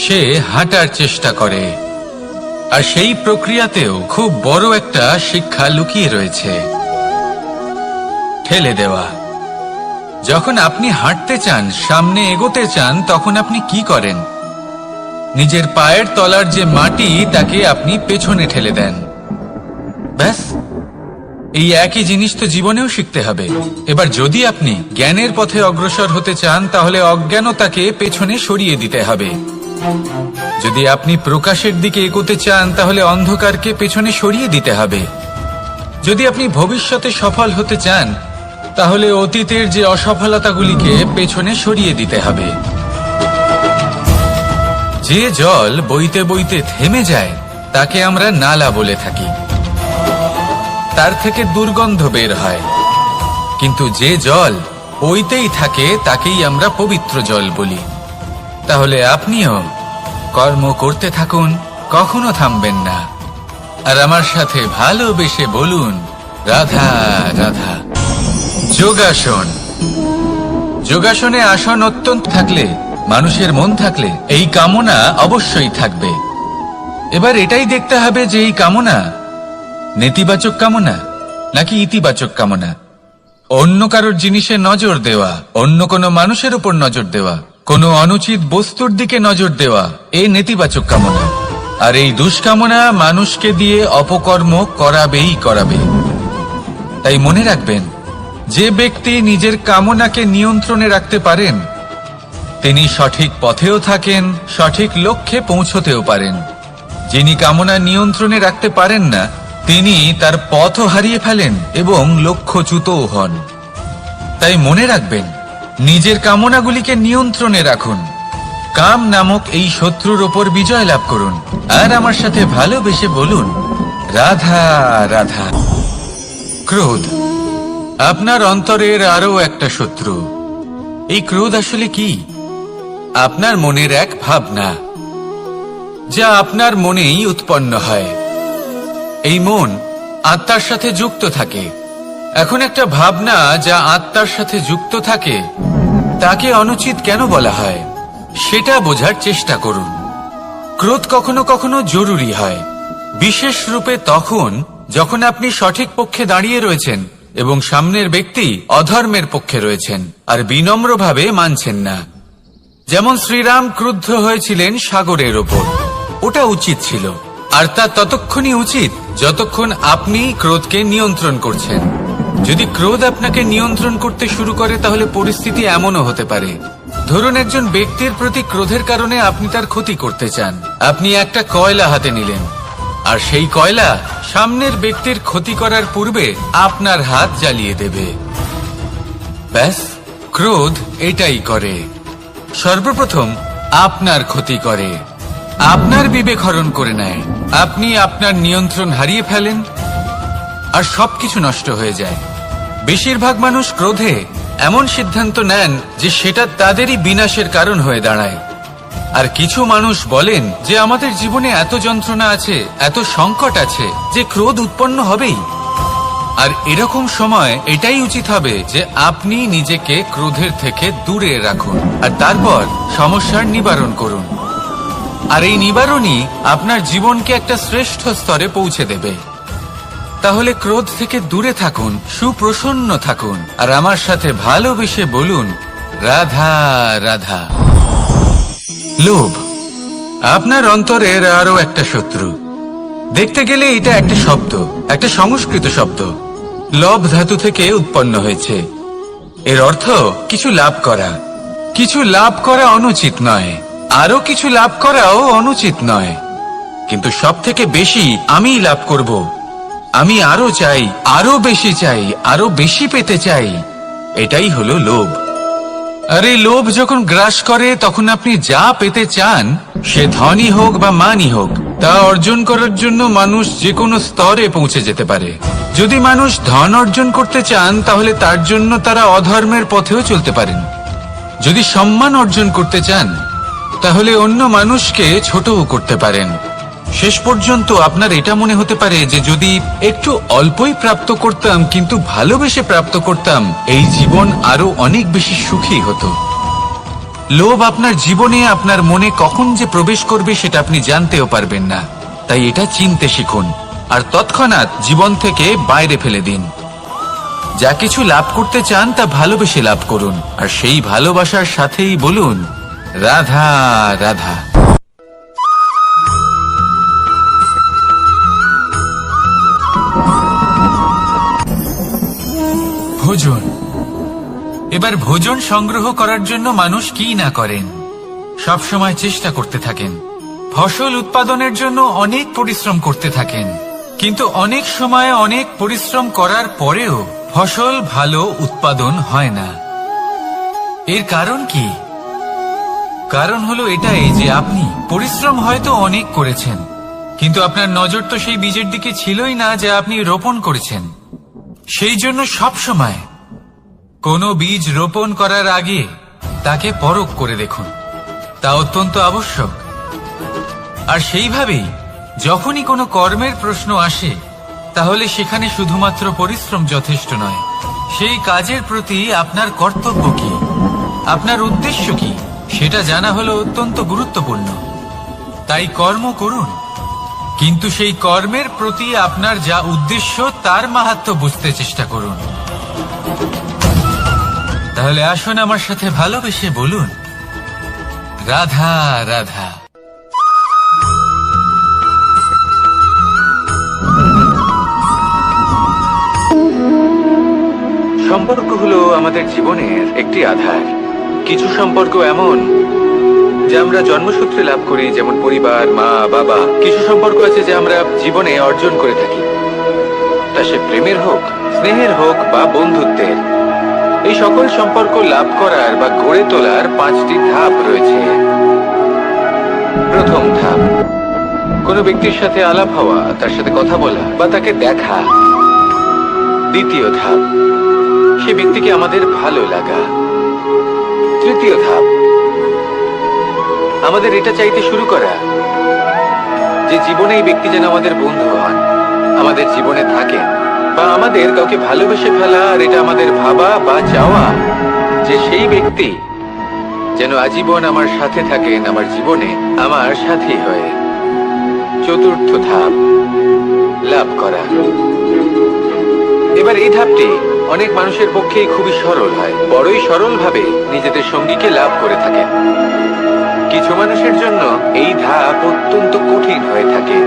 S1: সে হাঁটার চেষ্টা করে, আর সেই প্রক্রিয়াতেও খুব বড় একটা শিক্ষা লুকিয়ে রয়েছে, ঠেলে দেওয়া। যখন আপনি হাঁটতে চান, সামনে এগোতে চান, তখন আপনি কি করেন? নিজের পায়ের তলার যে মাটি, তাকে আপনি পেছনে ঠেলে দেন। ব্যাস, এই একই জিনিস তো জীবনেও শিখতে হবে। এবার যদি আপনি জ্ঞানের পথে অগ্রসর হতে চান, তাহলে অজ্ঞানতাকে পেছনে সরিয়ে দিতে হবে। যদি আপনি প্রকাশের দিকে এগোতে চান তাহলে অন্ধকারকে পেছনে সরিয়ে দিতে হবে। যদি আপনি ভবিষ্যতে সফল হতে চান তাহলে অতীতের যে অসফলতাগুলিকে পেছনে সরিয়ে দিতে হবে। যে জল বইতে বইতে থেমে যায় তাকে আমরা নালা বলে থাকি, তার থেকে দুর্গন্ধ বের হয়। কিন্তু যে জল বইতেই থাকে তাকেই আমরা পবিত্র জল বলি। তাহলে আপনিও কর্ম করতে থাকুন, কখনো থামবেন না। আর আমার সাথে ভালোবেসে বলুন, রাধা রাধা। যোগাসন। যোগাসনে আসন অত্যন্ত থাকলে, মানুষের মন থাকলে এই কামনা অবশ্যই থাকবে। এবার এটাই দেখতে হবে যে এই কামনা নেতিবাচক কামনা নাকি ইতিবাচক কামনা। অন্য কারোর জিনিসে নজর দেওয়া, অন্য কোনো মানুষের উপর নজর দেওয়া, কোনো অনুচিত বস্তুর দিকে নজর দেওয়া, এই নেতিবাচক কামনা। আর এই দুষ্কামনা মানুষকে দিয়ে অপকর্ম করাবেই করাবে। তাই মনে রাখবেন, যে ব্যক্তি নিজের কামনাকে নিয়ন্ত্রণে রাখতে পারেন তিনি সঠিক পথেও থাকেন, সঠিক লক্ষ্যে পৌঁছতেও পারেন। যিনি কামনা নিয়ন্ত্রণে রাখতে পারেন না তিনি তার পথও হারিয়ে ফেলেন এবং লক্ষ্যচ্যুতও হন। তাই মনে রাখবেন, নিজের কামনাগুলিকে নিয়ন্ত্রণে রাখুন। কাম নামক এই শত্রুর ওপর বিজয় লাভ করুন। আর আমার সাথে ভালোবেসে বলুন, রাধা রাধা। ক্রোধ আপনার অন্তরের আরো একটা শত্রু। এই ক্রোধ আসলে কি? আপনার মনের এক ভাবনা, যা আপনার মনেই উৎপন্ন হয়। এই মন আত্মার সাথে যুক্ত থাকে। এখন একটা ভাবনা যা আত্মার সাথে যুক্ত থাকে তাকে অনুচিত কেন বলা হয় সেটা বোঝার চেষ্টা করুন। ক্রোধ কখনো কখনো জরুরি হয়, বিশেষ রূপে তখন যখন আপনি সঠিক পক্ষে দাঁড়িয়ে রয়েছেন এবং সামনের ব্যক্তি অধর্মের পক্ষে রয়েছেন আর বিনম্রভাবে মানছেন না। যেমন শ্রীরাম ক্রুদ্ধ হয়েছিলেন সাগরের ওপর, ওটা উচিত ছিল। আর তা ততক্ষণই উচিত যতক্ষণ আপনি ক্রোধকে নিয়ন্ত্রণ করছেন। যদি ক্রোধ আপনাকে নিয়ন্ত্রণ করতে শুরু করে তাহলে পরিস্থিতি এমনও হতে পারে, ধরুন একজন ব্যক্তির প্রতি ক্রোধের কারণে আপনি তার ক্ষতি করতে চান। আপনি একটা কয়লা হাতে নিলেন আর সেই কয়লা সামনের ব্যক্তির ক্ষতি করার পূর্বে আপনার হাত জ্বালিয়ে দেবে। ব্যাস, ক্রোধ এটাই করে। সর্বপ্রথম আপনার ক্ষতি করে, আপনার বিবেক হরণ করে নেয়। আপনি আপনার নিয়ন্ত্রণ হারিয়ে ফেলেন আর সবকিছু নষ্ট হয়ে যায়। বেশিরভাগ মানুষ ক্রোধে এমন সিদ্ধান্ত নেন যে সেটা তাদেরই বিনাশের কারণ হয়ে দাঁড়ায়। আর কিছু মানুষ বলেন যে আমাদের জীবনে এত যন্ত্রণা আছে, এত সংকট আছে যে ক্রোধ উৎপন্ন হবেই। আর এরকম সময় এটাই উচিত হবে যে আপনি নিজেকে ক্রোধের থেকে দূরে রাখুন আর তারপর সমস্যার নিবারণ করুন। আর এই নিবারণই আপনার জীবনকে একটা শ্রেষ্ঠ স্তরে পৌঁছে দেবে। তাহলে ক্রোধ থেকে দূরে থাকুন, সুপ্রসন্ন থাকুন আর আমার সাথে ভালোবেসে বলুন, রাধা রাধা। লোভ আপনার অন্তরের আরো একটা শত্রু। দেখতে গেলে এটা একটা শব্দ, একটা সংস্কৃত শব্দ। লব ধাতু থেকে উৎপন্ন হয়েছে। এর অর্থ কিছু লাভ করা। কিছু লাভ করা অনুচিত নয়, আরো কিছু লাভ করাও অনুচিত নয়, কিন্তু সব থেকে বেশি আমি লাভ করব, আমি আরো চাই, আরো বেশি চাই, আরো বেশি পেতে চাই, এটাই হলো লোভ। আর এই লোভ যখন গ্রাস করে তখন আপনি যা পেতে চান, সে ধনই হোক বা মানই হোক, তা অর্জন করার জন্য মানুষ যে কোনো স্তরে পৌঁছে যেতে পারে। যদি মানুষ ধন অর্জন করতে চান তাহলে তার জন্য তারা অধর্মের পথেও চলতে পারেন। যদি সম্মান অর্জন করতে চান তাহলে অন্য মানুষকে ছোটও করতে পারেন। শেষ পর্যন্ত আপনার এটা মনে হতে পারে যে যদি একটু অল্পই প্রাপ্ত করতাম কিন্তু ভালোবেসে প্রাপ্ত করতাম, এই জীবন আরো অনেক বেশি সুখী হতো। লোভ আপনার জীবনে, আপনার মনে কখন যে প্রবেশ করবে সেটা আপনি জানতেও পারবেন না। তাই এটা চিনতে শিখুন আর তৎক্ষণাৎ জীবন থেকে বাইরে ফেলে দিন। যা কিছু লাভ করতে চান তা ভালোবেসে লাভ করুন আর সেই ভালোবাসার সাথেই বলুন, রাধা রাধা। ভোজন। এবার ভোজন সংগ্রহ করার জন্য মানুষ কি না করেন। সবসময় চেষ্টা করতে থাকেন, ফসল উৎপাদনের জন্য অনেক পরিশ্রম করতে থাকেন, কিন্তু অনেক সময় অনেক পরিশ্রম করার পরেও ফসল ভালো উৎপাদন হয় না। এর কারণ কি? কারণ হলো এটাই যে আপনি পরিশ্রম হয়তো অনেক করেছেন, কিন্তু আপনার নজর তো সেই বীজের দিকে ছিলই না যা আপনি রোপণ করেছেন। সেই জন্য সবসময় কোনো বীজ রোপণ করার আগে তাকে পরখ করে দেখুন, তা অত্যন্ত আবশ্যক। আর সেইভাবেই যখনই কোনো কর্মের প্রশ্ন আসে, তাহলে সেখানে শুধুমাত্র পরিশ্রম যথেষ্ট নয়, সেই কাজের প্রতি আপনার কর্তব্য কি, আপনার উদ্দেশ্য কি, সেটা জানা হলো অত্যন্ত গুরুত্বপূর্ণ। তাই কর্ম করুন, কিন্তু সেই কর্মের প্রতি আপনার যা উদ্দেশ্য তার মাহাত্ম্য বুঝতে চেষ্টা করুন। তাহলে আসুন আমার সাথে ভালোবেসে বলুন, রাধা রাধা। সম্পর্ক হলো আমাদের জীবনের একটি আধার। কিছু সম্পর্ক এমন যা আমরা জন্মসূত্রে লাভ করি, যেমন পরিবার, মা, বাবা। কিছু সম্পর্ক আছে যা আমরা জীবনে অর্জন করে থাকি, তা সে প্রেমের হোক, স্নেহের হোক বা বন্ধুত্বের। এই সকল সম্পর্ক লাভ করার বা গড়ে তোলার 5টি ধাপ রয়েছে। প্রথম ধাপ, কোনো ব্যক্তির সাথে আলাপ হওয়া, তার সাথে কথা বলা বা তাকে দেখা। দ্বিতীয় ধাপ, সে ব্যক্তিকে আমাদের ভালো লাগা। তৃতীয় ধাপ, আমাদের এটা চাইতে শুরু করা যে জীবনে এই ব্যক্তি যেন আমাদের বন্ধু হন, আমাদের জীবনে থাকেন, বা আমাদের কাউকে ভালোবেসে ফেলা আর এটা আমাদের ভাবা বা চাওয়া যে সেই ব্যক্তি যেন আজীবন আমার সাথে থাকেন, আমার জীবনে আমার সাথী হয়ে। চতুর্থ ধাপ, লাভ করা। এবার এই ধাপটি অনেক মানুষের পক্ষেই খুবই সরল হয়, বড়ই সরলভাবে নিজেদের সঙ্গীকে লাভ করে থাকেন। কিছু মানুষের জন্য এই ধাপ অত্যন্ত কঠিন হয়ে থাকে।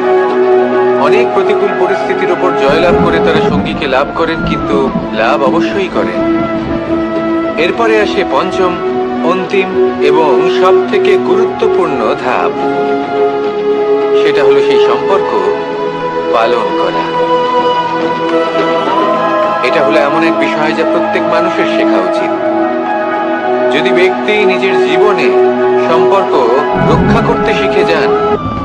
S1: অনেক প্রতিকূল পরিস্থিতির উপর জয়লাভ করে তারা সঙ্গীকে লাভ করেন, কিন্তু লাভ অবশ্যই করেন। এরপরে আসে পঞ্চম, অন্তিম এবং সব থেকে গুরুত্বপূর্ণ ধাপ। সেটা হলো সেই সম্পর্ক পালন করা। এটা হলো এমন এক বিষয় যা প্রত্যেক মানুষের শেখা উচিত। যদি ব্যক্তি নিজের জীবনে সম্পর্ক রক্ষা করতে শিখে যান,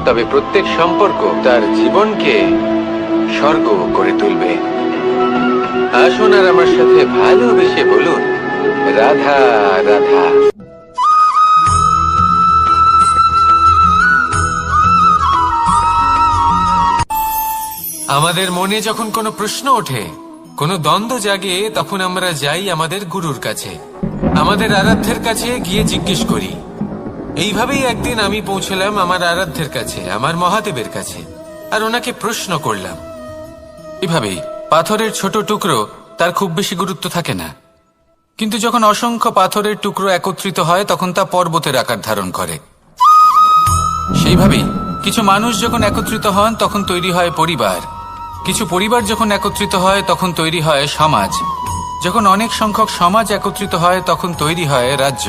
S1: তবে প্রত্যেক সম্পর্ক তার জীবনকে স্বর্গ করে তুলবে। আসুন আর আমার সাথে ভালোবেসে বলুন, রাধা রাধা। আমাদের মনে যখন কোনো প্রশ্ন ওঠে, কোনো দ্বন্দ্ব জাগে, তখন আমরা যাই আমাদের গুরুর কাছে, আমাদের আরাধ্যের কাছে গিয়ে জিজ্ঞেস করি। এইভাবেই একদিন আমি পৌঁছলাম আমার আরাধ্যের কাছে, আমার মহাদেবের কাছে, আর ওনাকে প্রশ্ন করলাম। এভাবেই পাথরের ছোট টুকরো, তার খুব বেশি গুরুত্ব থাকে না, কিন্তু যখন অসংখ্য পাথরের টুকরো একত্রিত হয় তখন তা পর্বতের আকার ধারণ করে। সেইভাবেই কিছু মানুষ যখন একত্রিত হন তখন তৈরি হয় পরিবার, কিছু পরিবার যখন একত্রিত হয় তখন তৈরি হয় সমাজ, যখন অনেক সংখ্যক সমাজ একত্রিত হয় তখন তৈরি হয় রাজ্য।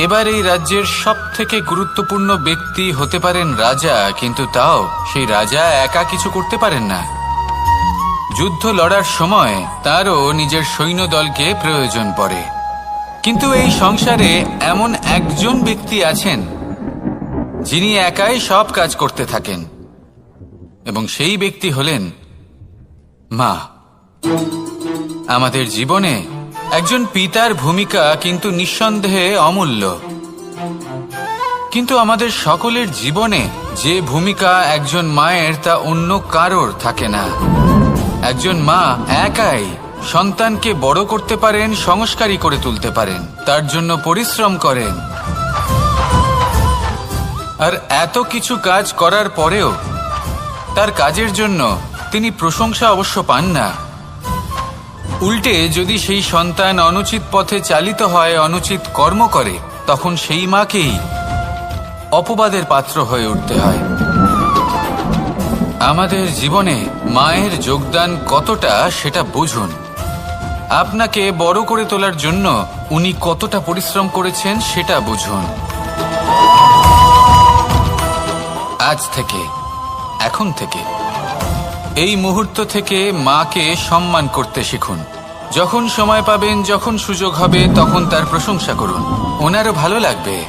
S1: এবার এই রাজ্যের সব থেকে গুরুত্বপূর্ণ ব্যক্তি হতে পারেন রাজা, কিন্তু তাও সেই রাজা একা কিছু করতে পারেন না। যুদ্ধ লড়ার সময় তারও নিজের সৈন্যদলকে প্রয়োজন পড়ে। কিন্তু এই সংসারে এমন একজন ব্যক্তি আছেন যিনি একাই সব কাজ করতে থাকেন, এবং সেই ব্যক্তি হলেন মা। আমাদের জীবনে একজন পিতার ভূমিকা কিন্তু নিঃসন্দেহে অমূল্য, কিন্তু আমাদের সকলের জীবনে যে ভূমিকা একজন মায়ের তা অন্য কারোর থাকে না। একজন মা একাই সন্তানকে বড় করতে পারেন, সংস্কারী করে তুলতে পারেন, তার জন্য পরিশ্রম করেন। আর এত কিছু কাজ করার পরেও তার কাজের জন্য তিনি প্রশংসা অবশ্য পান না। উল্টে যদি সেই সন্তান অনুচিত পথে চালিত হয়, অনুচিত কর্ম করে, তখন সেই মাকেই অপবাদের পাত্র হয়ে উঠতে হয়। আমাদের জীবনে মায়ের যোগদান কতটা সেটা বুঝুন। আপনাকে বড় করে তোলার জন্য উনি কতটা পরিশ্রম করেছেন সেটা বুঝুন। আজ থেকে, এখন থেকে, এই মুহূর্ত থেকে মাকে সম্মান করতে শিখুন। যখন সময় পাবেন, যখন সুযোগ হবে, তখন তার প্রশংসা করুন। ওনারও ভালো লাগবে